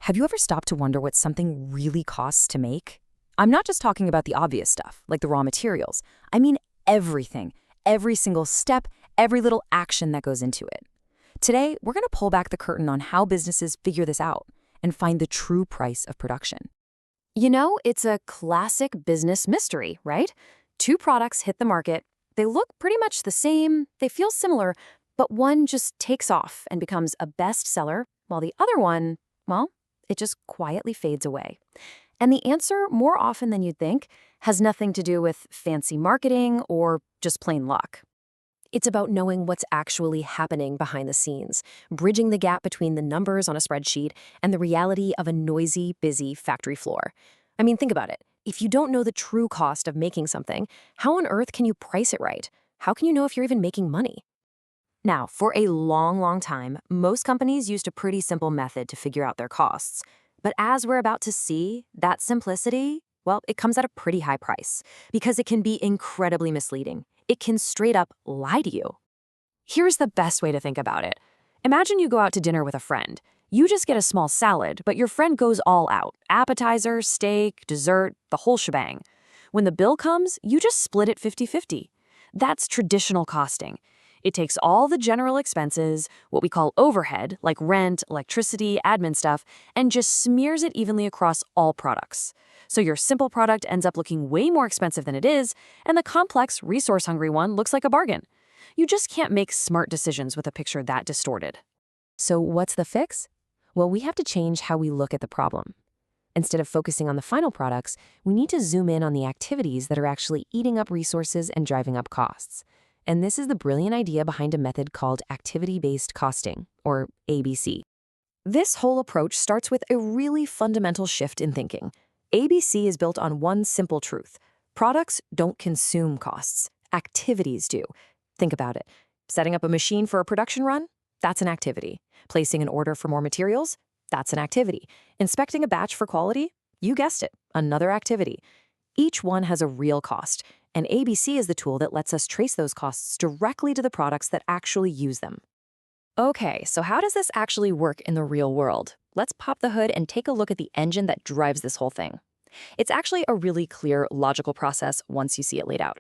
Have you ever stopped to wonder what something really costs to make? I'm not just talking about the obvious stuff, like the raw materials. I mean everything, every single step, every little action that goes into it. Today, we're going to pull back the curtain on how businesses figure this out and find the true price of production. You know, it's a classic business mystery, right? Two products hit the market. They look pretty much the same, they feel similar, but one just takes off and becomes a bestseller, while the other one, well, it just quietly fades away. And the answer, more often than you'd think, has nothing to do with fancy marketing or just plain luck. It's about knowing what's actually happening behind the scenes, bridging the gap between the numbers on a spreadsheet and the reality of a noisy, busy factory floor. I mean, think about it. If you don't know the true cost of making something, how on earth can you price it right? How can you know if you're even making money? Now, for a long time, most companies used a pretty simple method to figure out their costs. But as we're about to see, that simplicity, well, it comes at a pretty high price because it can be incredibly misleading. It can straight up lie to you. Here's the best way to think about it. Imagine you go out to dinner with a friend. You just get a small salad, but your friend goes all out. Appetizer, steak, dessert, the whole shebang. When the bill comes, you just split it 50-50. That's traditional costing. It takes all the general expenses, what we call overhead, like rent, electricity, admin stuff, and just smears it evenly across all products. So your simple product ends up looking way more expensive than it is, and the complex, resource-hungry one looks like a bargain. You just can't make smart decisions with a picture that distorted. So what's the fix? Well, we have to change how we look at the problem. Instead of focusing on the final products, we need to zoom in on the activities that are actually eating up resources and driving up costs. And this is the brilliant idea behind a method called activity-based costing, or ABC. This whole approach starts with a really fundamental shift in thinking. ABC is built on one simple truth. Products don't consume costs. Activities do. Think about it. Setting up a machine for a production run? That's an activity. Placing an order for more materials? That's an activity. Inspecting a batch for quality? You guessed it, another activity. Each one has a real cost, and ABC is the tool that lets us trace those costs directly to the products that actually use them. Okay, so how does this actually work in the real world? Let's pop the hood and take a look at the engine that drives this whole thing. It's actually a really clear, logical process once you see it laid out.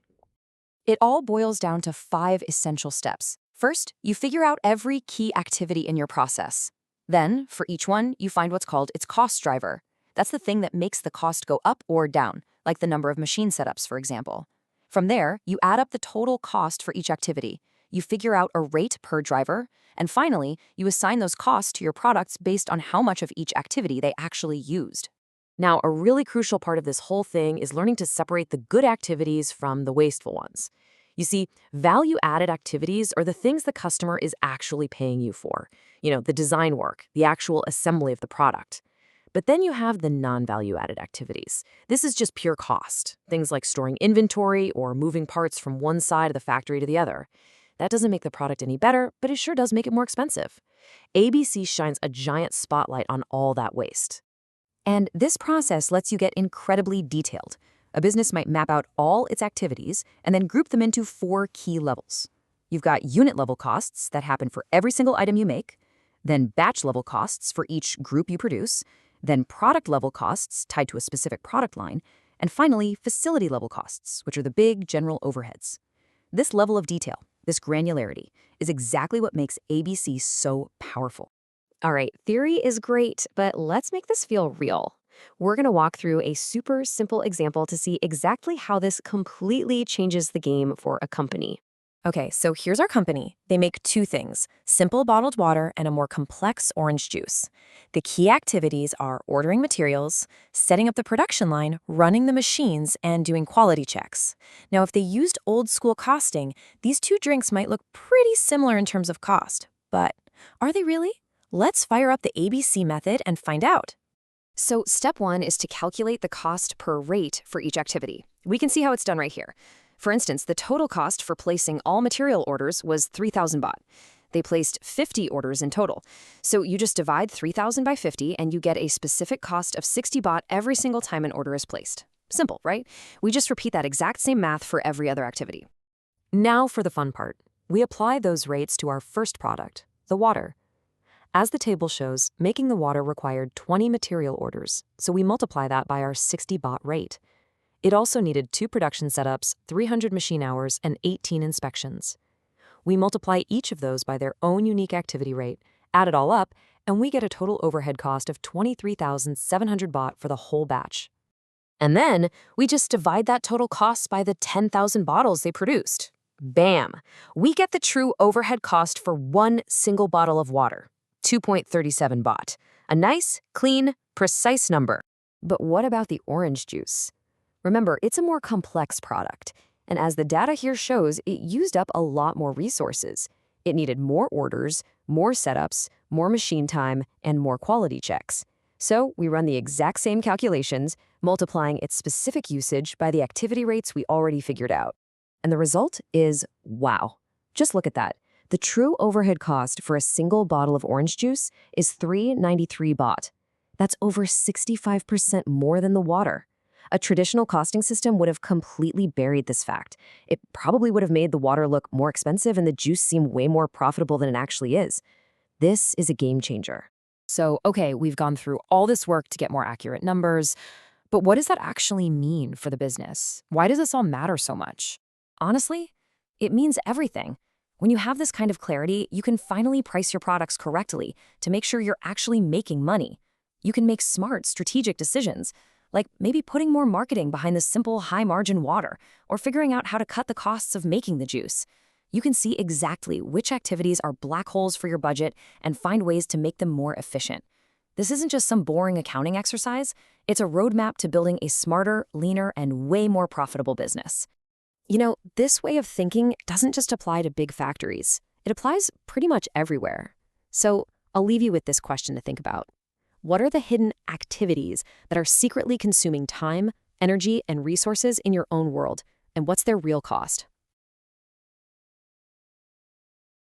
It all boils down to 5 essential steps. First, you figure out every key activity in your process. Then, for each one, you find what's called its cost driver. That's the thing that makes the cost go up or down, like the number of machine setups, for example. From there, you add up the total cost for each activity. You figure out a rate per driver, and finally, you assign those costs to your products based on how much of each activity they actually used. Now, a really crucial part of this whole thing is learning to separate the good activities from the wasteful ones. You see, value-added activities are the things the customer is actually paying you for. You know, the design work, the actual assembly of the product. But then you have the non-value-added activities. This is just pure cost. Things like storing inventory or moving parts from one side of the factory to the other. That doesn't make the product any better, but it sure does make it more expensive. ABC shines a giant spotlight on all that waste. And this process lets you get incredibly detailed. A business might map out all its activities and then group them into 4 key levels. You've got unit-level costs that happen for every single item you make, then batch-level costs for each group you produce, then product-level costs tied to a specific product line, and finally, facility-level costs, which are the big general overheads. This level of detail, this granularity, is exactly what makes ABC so powerful. All right, theory is great, but let's make this feel real. We're going to walk through a super simple example to see exactly how this completely changes the game for a company. Okay, so here's our company. They make 2 things, simple bottled water and a more complex orange juice. The key activities are ordering materials, setting up the production line, running the machines, and doing quality checks. Now, if they used old school costing, these 2 drinks might look pretty similar in terms of cost. But are they really? Let's fire up the ABC method and find out. So step 1 is to calculate the cost per rate for each activity. We can see how it's done right here. For instance, the total cost for placing all material orders was 3,000 baht. They placed 50 orders in total. So you just divide 3,000 by 50 and you get a specific cost of 60 baht every single time an order is placed. Simple, right? We just repeat that exact same math for every other activity. Now for the fun part. We apply those rates to our first product, the water. As the table shows, making the water required 20 material orders, so we multiply that by our 60 baht rate. It also needed 2 production setups, 300 machine hours, and 18 inspections. We multiply each of those by their own unique activity rate, add it all up, and we get a total overhead cost of 23,700 baht for the whole batch. And then we just divide that total cost by the 10,000 bottles they produced. Bam! We get the true overhead cost for one single bottle of water, 2.37 baht. A nice, clean, precise number. But what about the orange juice? Remember, it's a more complex product, and as the data here shows, it used up a lot more resources. It needed more orders, more setups, more machine time, and more quality checks. So we run the exact same calculations, multiplying its specific usage by the activity rates we already figured out. And the result is, wow. Just look at that. The true overhead cost for a single bottle of orange juice is 393 baht. That's over 65% more than the water. A traditional costing system would have completely buried this fact. It probably would have made the water look more expensive and the juice seem way more profitable than it actually is. This is a game changer. So, okay, we've gone through all this work to get more accurate numbers, but what does that actually mean for the business? Why does this all matter so much? Honestly, it means everything. When you have this kind of clarity, you can finally price your products correctly to make sure you're actually making money. You can make smart, strategic decisions, like maybe putting more marketing behind the simple, high-margin water, or figuring out how to cut the costs of making the juice. You can see exactly which activities are black holes for your budget and find ways to make them more efficient. This isn't just some boring accounting exercise, it's a roadmap to building a smarter, leaner, and way more profitable business. You know, this way of thinking doesn't just apply to big factories. It applies pretty much everywhere. So I'll leave you with this question to think about. What are the hidden activities that are secretly consuming time, energy, and resources in your own world? And what's their real cost?